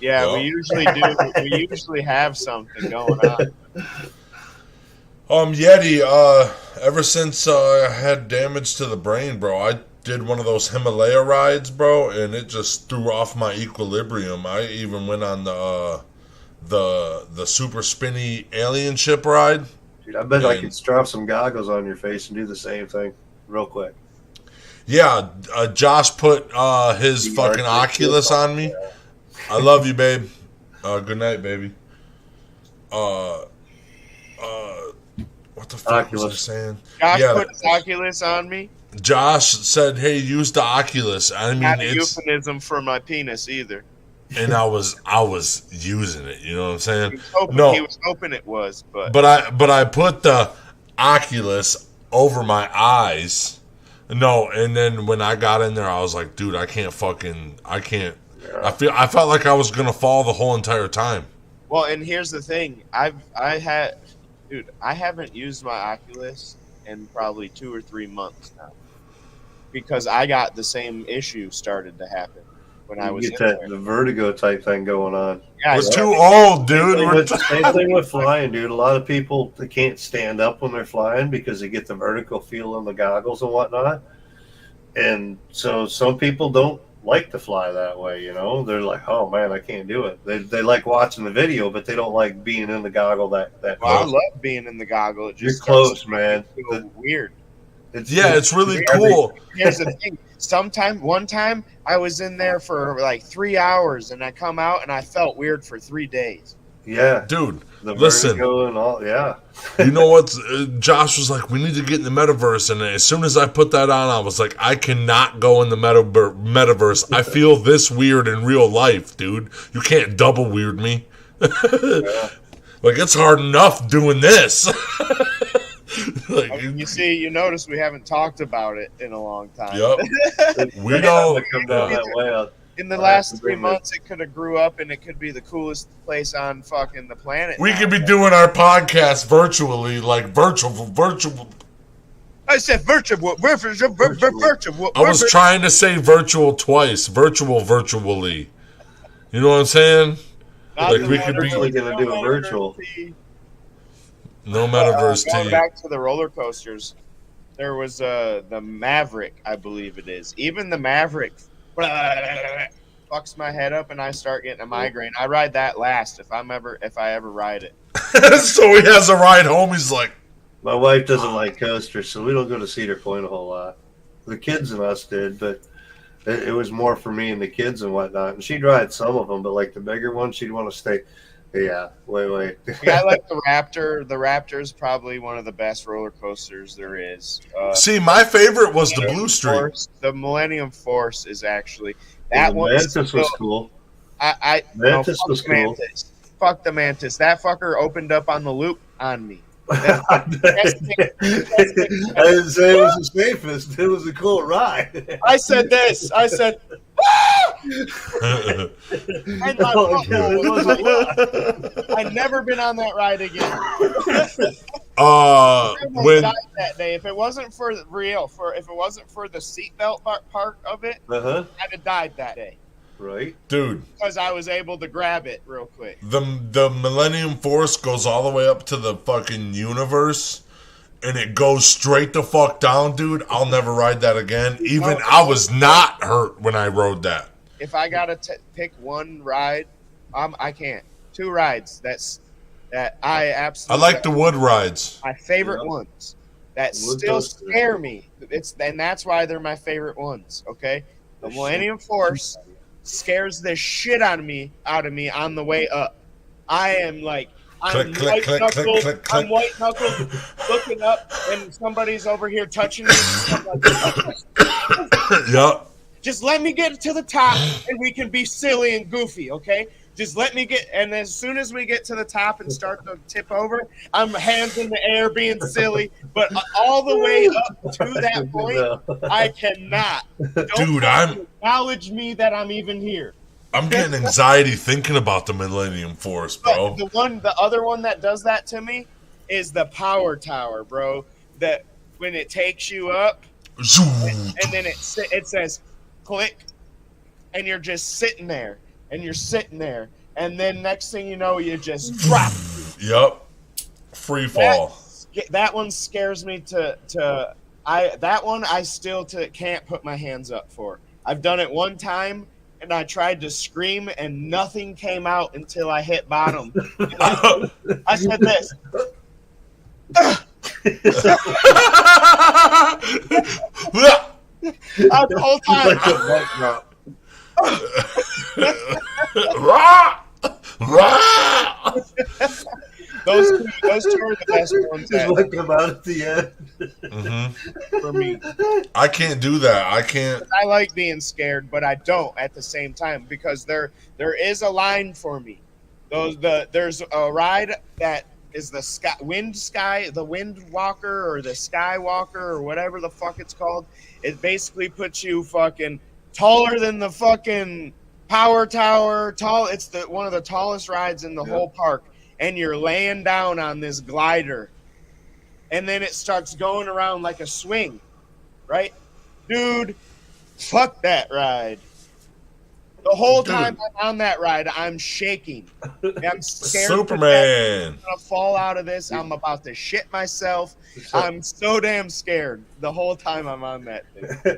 Yeah, we usually do. We usually have something going on. Yeti, ever since I had damage to the brain, bro, I did one of those Himalaya rides, bro, and it just threw off my equilibrium. I even went on the super spinny alien ship ride. Dude, I bet I could strap some goggles on your face and do the same thing real quick. Yeah, Josh put his fucking Oculus on me. I love you, babe. Good night, baby. What the fuck was I saying? Josh put his Oculus on me. Josh said, "Hey, use the Oculus." I mean, not a euphemism for my penis either. And I was using it. You know what I'm saying? He was hoping it was, but I put the Oculus over my eyes. No, and then when I got in there, I was like, dude, I can't. I felt like I was gonna fall the whole entire time. Well, and here's the thing, I haven't used my Oculus in probably 2 or 3 months now, because I got the same issue started to happen when I was get the vertigo type thing going on. Yeah, we're too old, dude. Same thing with flying, dude. A lot of people, they can't stand up when they're flying because they get the vertical feel in the goggles and whatnot. And so some people don't like to fly that way. You know, they're like, oh man, I can't do it. They like watching the video, but they don't like being in the goggle. That Well, I love being in the goggle. It just You're close, man. Weird. It's really cool. Here's the thing. One time, I was in there for like 3 hours, and I come out and I felt weird for 3 days. Yeah, dude. The Listen, vertigo and all. Yeah. You know what? Josh was like, we need to get in the metaverse, and as soon as I put that on, I was like, I cannot go in the metaverse. I feel this weird in real life, dude. You can't double weird me. Yeah. Like, it's hard enough doing this. You notice we haven't talked about it in a long time. Yep. We don't come down that way. In the last 3 months, it could have grew up, and it could be the coolest place on fucking the planet. We could be doing our podcast virtually, like virtual. I said virtual. I was trying to say virtual twice. Virtually. You know what I'm saying? Like we could be going to do a virtual. No metaverse Going team. back to the roller coasters, there was the Maverick, I believe it is. Even the Maverick fucks my head up, and I start getting a migraine. I ride that last if I ever ride it. So he has a ride home. He's like, my wife doesn't like coasters, so we don't go to Cedar Point a whole lot. The kids and us did, but it was more for me and the kids and whatnot. And she'd ride some of them, but like the bigger ones, she'd want to stay. Yeah, wait. I like the Raptor. The Raptor is probably one of the best roller coasters there is. see, my favorite was the Blue Stream. The Millennium Force is actually that one. Mantis was cool. Mantis was cool. Fuck the Mantis. That fucker opened up on the loop on me. I didn't say it was the safest. It was a cool ride. I said this. I said, and I'd never been on that ride again. When died that day, if it wasn't for the seatbelt part of it, I'd have died that day. Right, dude. Because I was able to grab it real quick. The Millennium Force goes all the way up to the fucking universe, and it goes straight the fuck down, dude. I'll never ride that again. Even I was not hurt when I rode that. If I gotta pick one ride, I can't. 2 rides. That I absolutely. I like the wood rides. My favorite ones that still scare me. And that's why they're my favorite ones. Okay, the Millennium Force scares the shit out of me on the way up. I am like, I'm white knuckled looking up, and somebody's over here touching me. Yep. Just let me get to the top, and we can be silly and goofy, okay? Just let me get, and as soon as we get to the top and start to tip over, I'm hands in the air being silly, but all the way up to that point, I cannot. Dude, acknowledge me that I'm even here. I'm getting anxiety thinking about the Millennium Force, bro. The other one that does that to me is the Power Tower, bro. That when it takes you up, and then it says click, and you're just sitting there. And you're sitting there, and then next thing you know, you just drop. Yep, free fall. That one scares me that one I still can't put my hands up for. I've done it one time, and I tried to scream, and nothing came out until I hit bottom. I said this. The whole time. Those two are the best ones. Just let them out at the end. For me, I can't do that. I can't. I like being scared, but I don't at the same time because there is a line for me. There's a ride that is the Wind Walker or the Skywalker or whatever the fuck it's called. It basically puts you fucking taller than the fucking Power Tower. It's one of the tallest rides in the whole park, and you're laying down on this glider, and then it starts going around like a swing, right? Dude, fuck that ride. The whole time I'm on that ride, I'm shaking. I'm scared. Superman. I'm gonna fall out of this. I'm about to shit myself. I'm so damn scared the whole time I'm on that thing.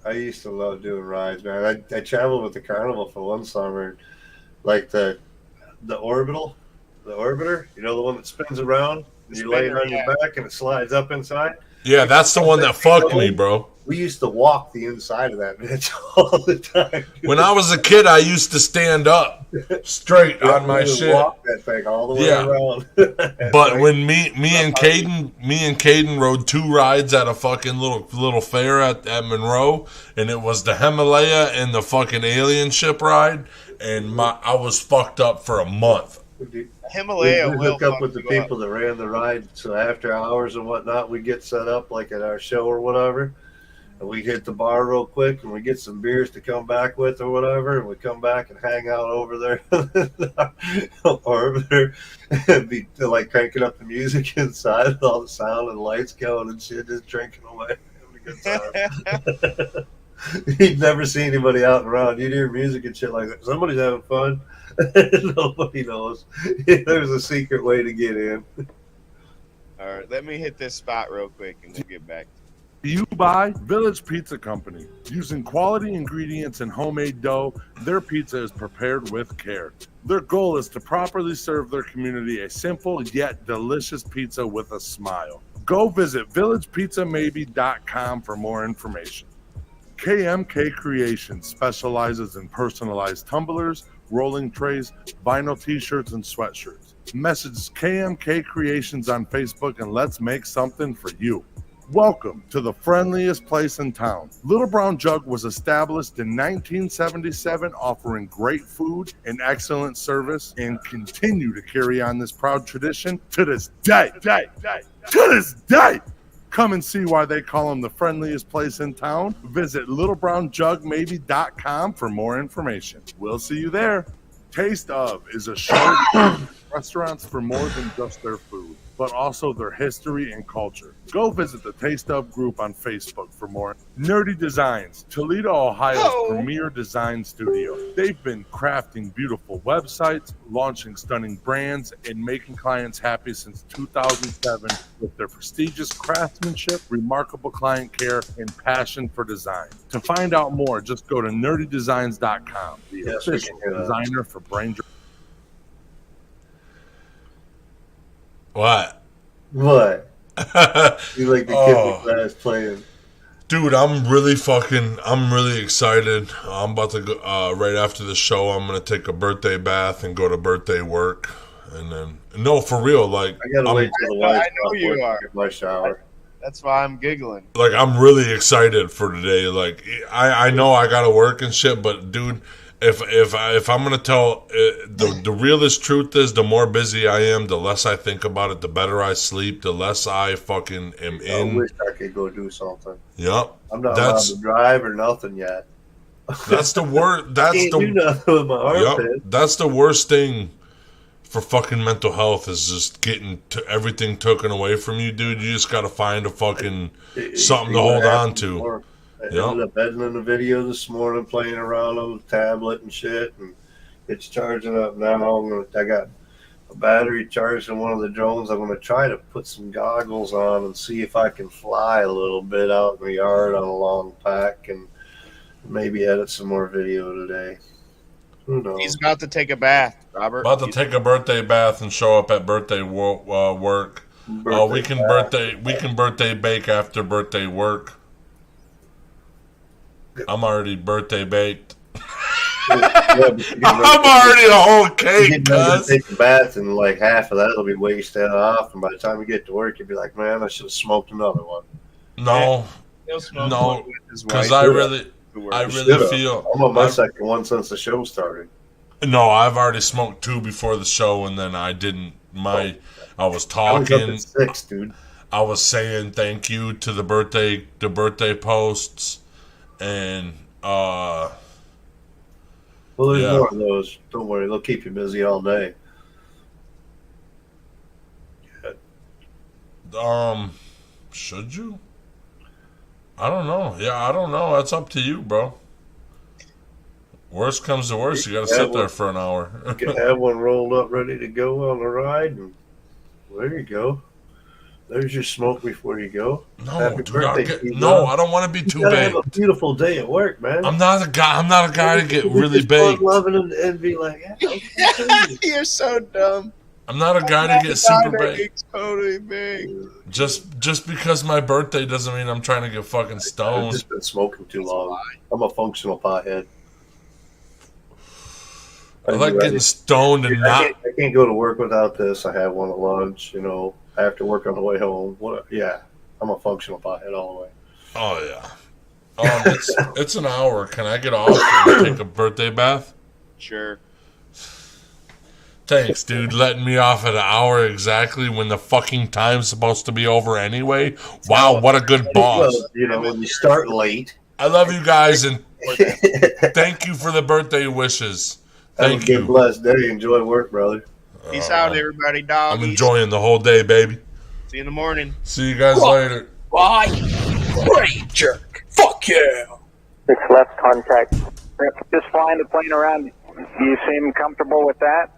I used to love doing rides, man. I traveled with the carnival for one summer, like the orbital, the orbiter. You know, the one that spins around. And you lay it on your back and it slides up inside. Yeah, that's the one that fucked me, bro. We used to walk the inside of that bitch all the time. When I was a kid, I used to stand up straight on my shit. Walk that thing all the way around. But when me and Caden rode 2 rides at a fucking little fair at Monroe, and it was the Himalaya and the fucking alien ship ride, and I was fucked up for a month. Himalaya we will hook up with the people that ran the ride, so after hours and whatnot, we get set up like at our show or whatever, and we hit the bar real quick, and we get some beers to come back with or whatever, and we come back and hang out over there, and be like cranking up the music inside with all the sound and lights going and shit, just drinking away, having a good time. You'd never see anybody out and around. You'd hear music and shit like that. Somebody's having fun. Nobody knows. There's a secret way to get in. All right, let me hit this spot real quick and we'll get back. You buy Village Pizza Company. Using quality ingredients and homemade dough, their pizza is prepared with care. Their goal is to properly serve their community a simple yet delicious pizza with a smile. Go visit villagepizzamaybee.com for more information. KMK Creations specializes in personalized tumblers, rolling trays, vinyl t-shirts, and sweatshirts. Message KMK Creations on Facebook and let's make something for you. Welcome to the friendliest place in town. Little Brown Jug was established in 1977, offering great food and excellent service, and continue to carry on this proud tradition to this day. To this day! Come and see why they call them the friendliest place in town. Visit littlebrownjugmaybe.com for more information. We'll see you there. Taste of is a show restaurants for more than just their food, but also their history and culture. Go visit the Taste Of group on Facebook for more. Nerdy Designs, Toledo, Ohio's premier design studio. They've been crafting beautiful websites, launching stunning brands, and making clients happy since 2007 with their prestigious craftsmanship, remarkable client care, and passion for design. To find out more, just go to nerdydesigns.com, the official designer for Brain. What? You like the kid with glass playing. Dude, I'm really excited. I'm about to go, right after the show, I'm going to take a birthday bath and go to birthday work. And then, no, for real, like. I got to wait till the wife. I know you are. Get my shower. That's why I'm giggling. Like, I'm really excited for today. Like, I know I got to work and shit, but dude, if I'm gonna tell the realest truth is, the more busy I am, the less I think about it, the better I sleep, the less I fucking am in. I wish I could go do something. Yep. I'm not allowed to drive or nothing yet. That's the worst. That's can't do nothing with my armpit. Yep, that's the worst thing for fucking mental health, is just getting everything taken away from you, dude. You just gotta find a fucking something to hold on to. I ended up editing the video this morning, playing around on the tablet and shit, and it's charging up now. I got a battery charged in one of the drones. I'm gonna try to put some goggles on and see if I can fly a little bit out in the yard on a long pack, and maybe edit some more video today. Who knows? He's about to take a bath, Robert. About to take a birthday bath and show up at birthday work. We can birthday bake after birthday work. I'm already birthday baked. I'm already a whole cake, cuz. Take a bath and like half of that will be wasted off, and by the time you get to work, you'll be like, man, I should have smoked another one. No, because I really feel I'm on my second one since the show started. No, I've already smoked 2 before the show, and then I didn't. I was talking. I was up at 6, dude. I was saying thank you to the birthday posts. And well, there's more of those. Don't worry, they'll keep you busy all day. Should you? I don't know. Yeah, I don't know. That's up to you, bro. Worst comes to worst, you gotta sit there for an hour. You can have one rolled up ready to go on the ride, and there you go. There's your smoke before you go. No, Happy dude, I'll birthday, get, Steve. no, I don't want to be You too gotta big. have a beautiful day at work, man. I'm not a guy to get really Just big. loving and be like, yeah, You're so dumb. I'm not a guy to get super big. It's totally big. Just because my birthday doesn't mean I'm trying to get fucking I've stoned. just been smoking too long. I'm a functional pothead. I like getting stoned and not. I can't go to work without this. I have one at lunch. You know, I have to work on the way home. What? Yeah, I'm a functional pothead all the way. Oh yeah. It's an hour. Can I get off and take a birthday bath? Sure. Thanks, dude. Letting me off at an hour exactly when the fucking time's supposed to be over anyway. Wow, what a good boss. Well, you know, when you start late. I love you guys and thank you for the birthday wishes. Thank Have a you. good, blessed day. Enjoy work, brother. Peace out, everybody, dog. I'm enjoying the whole day, baby. See you in the morning. See you guys later. Bye. Great jerk. Fuck yeah. 6 left contact. Just flying the plane around. Do you seem comfortable with that?